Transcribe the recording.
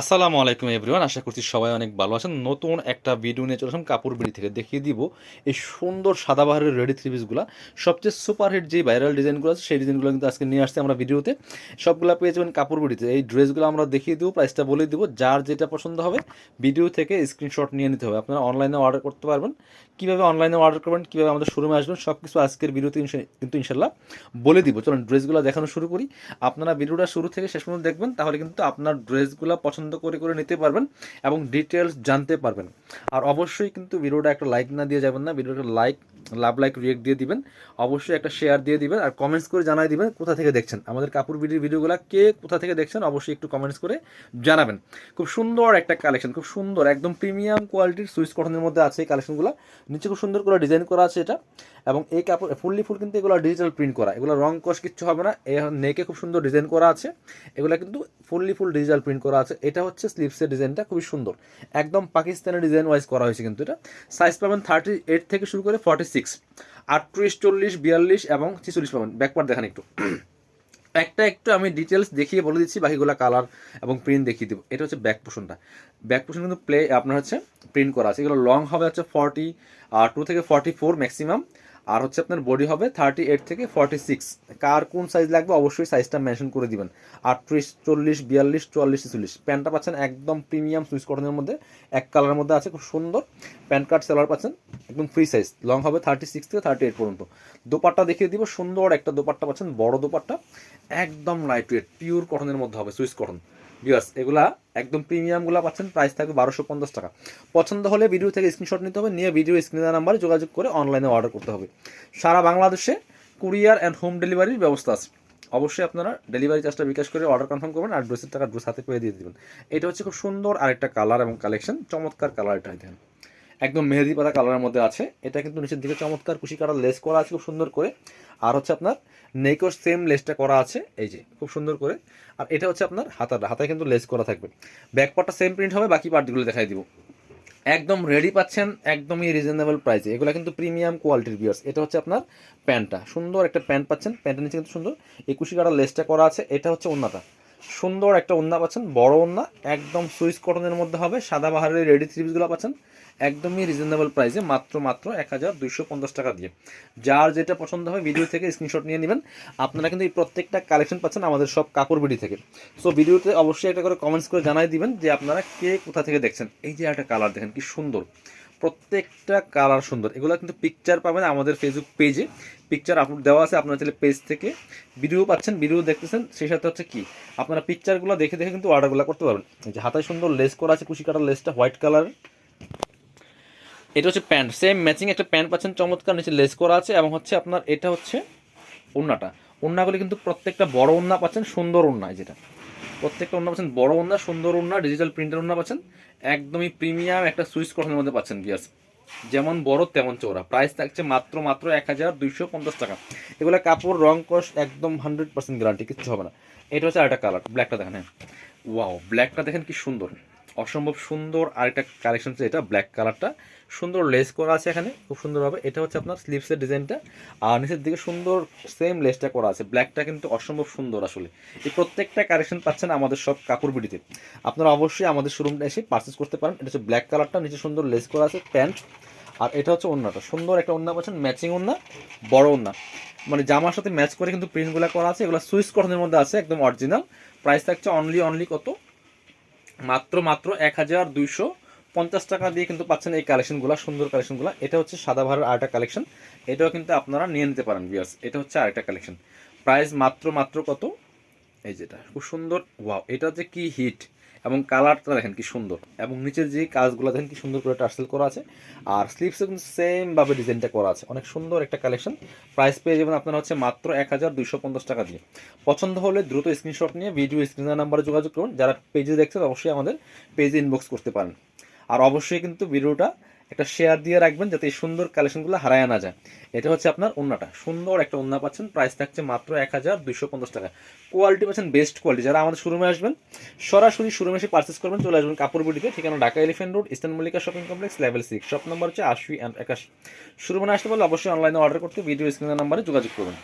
আসসালামু আলাইকুম এভরিওয়ান, আশা করছি সবাই অনেক ভালো আছেন। নতুন একটা ভিডিও নিয়ে চলে আসলাম কাপড় বিড়ি থেকে। দেখিয়ে দিব এই সুন্দর সাদাবাহারের রেডি থ্রি পিসগুলো। সবচেয়ে সুপারহিট যে ভাইরাল ডিজাইনগুলো আছে সেই ডিজাইনগুলো কিন্তু আজকে নিয়ে আসছে আমরা ভিডিওতে। সবগুলো পেয়ে যাবেন কাপড় বিড়িতে। এই ড্রেসগুলো আমরা দেখিয়ে দেবো, প্রাইসটা বলে দিব। যার যেটা পছন্দ হবে ভিডিও থেকে স্ক্রিনশট নিয়ে নিতে হবে। আপনারা অনলাইনে অর্ডার করতে পারবেন। কীভাবে অনলাইনে অর্ডার করবেন, কীভাবে আমাদের শোরুমে আসবেন, সব কিছু আজকের ভিডিওতে কিন্তু ইনশাল্লাহ বলে দিব। চলুন ড্রেসগুলো দেখানো শুরু করি। আপনারা ভিডিওটা শুরু থেকে শেষ পর্যন্ত দেখবেন, তাহলে কিন্তু আপনার ড্রেসগুলো পছন্দ করে করে নিতে পারবেন এবং ডিটেলস জানতে পারবেন। আর অবশ্যই কিন্তু ভিডিওটা একটা লাইক না দিয়ে যাবেন না, ভিডিওটা লাইক রিয়েক্ট দিয়ে দিবেন, অবশ্যই একটা শেয়ার দিয়ে দিবেন আর কমেন্টস করে জানাই দিবেন কোথা থেকে দেখছেন আমাদের কাপড় বিডির ভিডিওগুলো, কে কোথা থেকে দেখছেন অবশ্যই একটু কমেন্টস করে জানাবেন। খুব সুন্দর একটা কালেকশন, খুব সুন্দর একদম প্রিমিয়াম কোয়ালিটির সুইস কটনের মধ্যে আছে এই কালেকশনগুলো। নিচে খুব সুন্দর করে ডিজাইন করা আছে এটা, এবং এই কাপড় ফুল কিন্তু এগুলো ডিজিটাল প্রিন্ট করা, এগুলো রং কষ কিচ্ছু হবে না। নেকে খুব সুন্দর ডিজাইন করা আছে, এগুলো কিন্তু ফুল ডিজিটাল প্রিন্ট করা আছে। এটা হচ্ছে স্লিভসের ডিজাইনটা, খুবই সুন্দর একদম পাকিস্তানি ডিজাইন ওয়াইজ করা হয়েছে। কিন্তু এটা সাইজ পাবেন 38 থেকে শুরু করে 46, 38, 40, 42 এবং 46 পাবেন। ব্যাকপার্ট দেখান একটু একটু আমি ডিটেলস দেখিয়ে বলে দিচ্ছি, বাকিগুলো কালার এবং প্রিন্ট দেখিয়ে দেবো। এটা হচ্ছে ব্যাক পোর্শনটা, ব্যাক পোর্শন কিন্তু আপনার হচ্ছে প্রিন্ট করা আছে। এগুলো লং হবে হচ্ছে 42 থেকে 44 ম্যাক্সিমাম, আর হচ্ছে আপনার বডি হবে 38 থেকে 46। কার কোন সাইজ লাগবে অবশ্যই সাইজটা মেনশন করে দিবেন। 38, 40, 42, 44, 46। প্যান্টটা পাচ্ছেন একদম প্রিমিয়াম সুইস কটনের মধ্যে, এক কালারের মধ্যে আছে, খুব সুন্দর। প্যান্ট কার্ড সেলার পাচ্ছেন একদম ফ্রি সাইজ, লং হবে 36 থেকে 38 পর্যন্ত। দোপাট্টা দেখিয়ে দিব, সুন্দর একটা দোপাট্টা পাচ্ছেন, বড় দোপাট্টা, একদম লাইট ওয়েট পিওর কটনের মধ্যে হবে, সুইস কটন। ভিউয়ার্স এগুলা একদম প্রিমিয়ামগুলো পাচ্ছেন, প্রাইস থাকবে 1250 টাকা। পছন্দ হলে ভিডিও থেকে স্ক্রিনশট নিতে হবে, নিয়ে ভিডিও স্ক্রিনের নাম্বারে যোগাযোগ করে অনলাইনে অর্ডার করতে হবে। সারা বাংলাদেশে কুরিয়ার অ্যান্ড হোম ডেলিভারির ব্যবস্থা আছে। অবশ্যই আপনারা ডেলিভারি চার্জটা বিকাশ করে অর্ডার কনফার্ম করবেন, আর ড্রেসের টাকা ড্রেস হাতে পেয়ে দিয়ে দেবেন। এটা হচ্ছে খুব সুন্দর আরেকটা কালার এবং কালেকশন, চমৎকার কালার। এটা দেখেন একদম মেহেদি পাতা কালারের মধ্যে আছে। এটা কিন্তু নিচের দিকে চমৎকার কুশি কাটার লেস করা আছে খুব সুন্দর করে, আর হচ্ছে আপনার নেকও সেম লেসটা করা আছে, এই যে খুব সুন্দর করে। আর এটা হচ্ছে আপনার হাতায় কিন্তু লেস করা থাকবে। ব্যাক পার্টটা সেম প্রিন্ট হবে, বাকি পার্টগুলো দেখাই দিব। একদম রেডি পাচ্ছেন একদমই রিজনেবল প্রাইসে, এগুলো কিন্তু প্রিমিয়াম কোয়ালিটির ভিউয়ার্স। এটা হচ্ছে আপনার প্যান্টটা, সুন্দর একটা প্যান্ট পাচ্ছেন, প্যান্টের নিচে কিন্তু সুন্দর 21 কাটার লেসটা করা আছে। এটা হচ্ছে ওন্নাটা, সুন্দর একটা ওন্না পাচ্ছেন, বড় ওন্না, একদম সুইস কটনের মধ্যে হবে। সাদা বাহারের রেডি থ্রি পিসগুলো পাচ্ছেন একদমই রিজনেবল প্রাইসে, মাত্র 1250 টাকা দিয়ে। যার যেটা পছন্দ হয় ভিডিও থেকে স্ক্রিনশট নিয়ে নেবেন। আপনারা কিন্তু এই প্রত্যেকটা কালেকশন পাচ্ছেন আমাদের সব কাপড় বিডি থেকে। সো ভিডিওতে অবশ্যই একটা করে কমেন্টস করে জানাই দিবেন যে আপনারা কে কোথা থেকে দেখছেন। এই যে একটা কালার দেখেন কি সুন্দর, প্রত্যেকটা কালার সুন্দর। এগুলো কিন্তু পিকচার পাবেন আমাদের ফেসবুক পেজে, পিকচার আপলোড দেওয়া আছে। আপনারা চাইলে পেজ থেকে ভিডিও পাচ্ছেন, ভিডিও দেখতেছেন, সেই সাথে হচ্ছে কি আপনারা পিকচারগুলো দেখে দেখে কিন্তু অর্ডারগুলো করতে পারবেন। এই যে হাতায় সুন্দর লেস করা আছে, কুশি কাটার লেসটা হোয়াইট কালার। এটা হচ্ছে প্যান্ট, সেম ম্যাচিং একটা প্যান্ট পাচ্ছেন, চমৎকার, নিচে লেস করা আছে। এবং হচ্ছে আপনার এটা হচ্ছে ওড়নাটা, ওড়নাগুলি কিন্তু প্রত্যেকটা বড় ওড়না পাচ্ছেন, সুন্দর ওড়না। যেটা প্রত্যেকটা ওড়না পাচ্ছেন বড় ওড়না, সুন্দর ওড়না, ডিজিটাল প্রিন্টের ওড়না পাচ্ছেন, একদমই প্রিমিয়াম একটা সুইস কটনের মধ্যে পাচ্ছেন বিয়ার্স। যেমন বড় তেমন চওড়া, প্রাইস থাকছে মাত্র 1250 টাকা। এগুলো কাপড় রং কস একদম 100% গ্যারান্টি, কিচ্ছু হবে না। এটা হচ্ছে আরেকটা কালার, ব্ল্যাকটা দেখেন। হ্যাঁ ওয়াও, ব্ল্যাকটা দেখেন কি সুন্দর, অসম্ভব সুন্দর আরেকটা কালেকশন হচ্ছে এটা। ব্ল্যাক কালারটা সুন্দর লেস করা আছে এখানে খুব সুন্দরভাবে। এটা হচ্ছে আপনার স্লিভসের ডিজাইনটা, আর নিচের দিকে সুন্দর সেম লেসটা করা আছে। ব্ল্যাকটা কিন্তু অসম্ভব সুন্দর আসলে। এই প্রত্যেকটা কালেকশন পাচ্ছেন আমাদের সব কাপড় বিডিতে। আপনারা অবশ্যই আমাদের শোরুমটা এসে পারচেস করতে পারেন। এটা হচ্ছে ব্ল্যাক কালারটা, নিচে সুন্দর লেস করা আছে প্যান্ট। আর এটা হচ্ছে ওড়নাটা, সুন্দর একটা ওড়না পাচ্ছেন, ম্যাচিং ওড়না, বড় ওড়না, মানে জামার সাথে ম্যাচ করে কিন্তু প্রিন্টগুলো করা আছে। এগুলো সুইস কটনের মধ্যে আছে, একদম অরিজিনাল। প্রাইস থাকছে অনলি কত, মাত্র 1250 টাকা দিয়ে কিন্তু পাচ্ছেন এই কালেকশনগুলো, সুন্দর কালেকশনগুলো। এটা হচ্ছে সাদা ভারের আরেকটা কালেকশন, এটাও কিন্তু আপনারা নিয়ে নিতে পারেন ভিউয়ার্স। এটা হচ্ছে আরেকটা কালেকশন, প্রাইস মাত্র কত, এই যেটা খুব সুন্দর। ওয়াও, এটা যে কি হিট, এবং কালারটা দেখেন কি সুন্দর, এবং নিচের যে কাজগুলো দেখেন কি সুন্দর করে টার্সেল করা আছে। আর স্লিভসে কিন্তু সেম ভাবে ডিজাইনটা করা আছে, অনেক সুন্দর একটা কালেকশন। প্রাইস পেয়ে যাবেন আপনারা হচ্ছে মাত্র 1250 টাকা দিয়ে। পছন্দ হলে দ্রুত স্ক্রিনশট নিয়ে ভিডিও স্ক্রিনের নাম্বারে যোগাযোগ করুন। যারা পেজে দেখছেন অবশ্যই আমাদের পেজে ইনবক্স করতে পারেন। আর অবশ্যই কিন্তু ভিডিওটা একটা শেয়ার দিয়ে রাখবেন যাতে এই সুন্দর কালেকশনগুলো হারায় না যায়। এটা হচ্ছে আপনার ওন্নাটা, সুন্দর একটা ওন্না পাচ্ছেন, প্রাইস থাকছে মাত্র 1250 টাকা। কোয়ালিটি পাচ্ছেন বেস্ট কোয়ালিটি। যারা আমাদের শোরুমে আসবেন সরাসরি শোরুমে এসে পারচেস করবেন, চলে আসবেন কাপড় বিডিতে, ঠিকানা Dhaka elephant road, eastern Mallika shopping complex, level 6, shop number হচ্ছে 80 অ্যান্ড 81। শোরুমে আসতে পারলে অবশ্যই অনলাইনে অর্ডার করতে ভিডিও স্ক্রিনের নাম্বারে যোগাযোগ করবেন।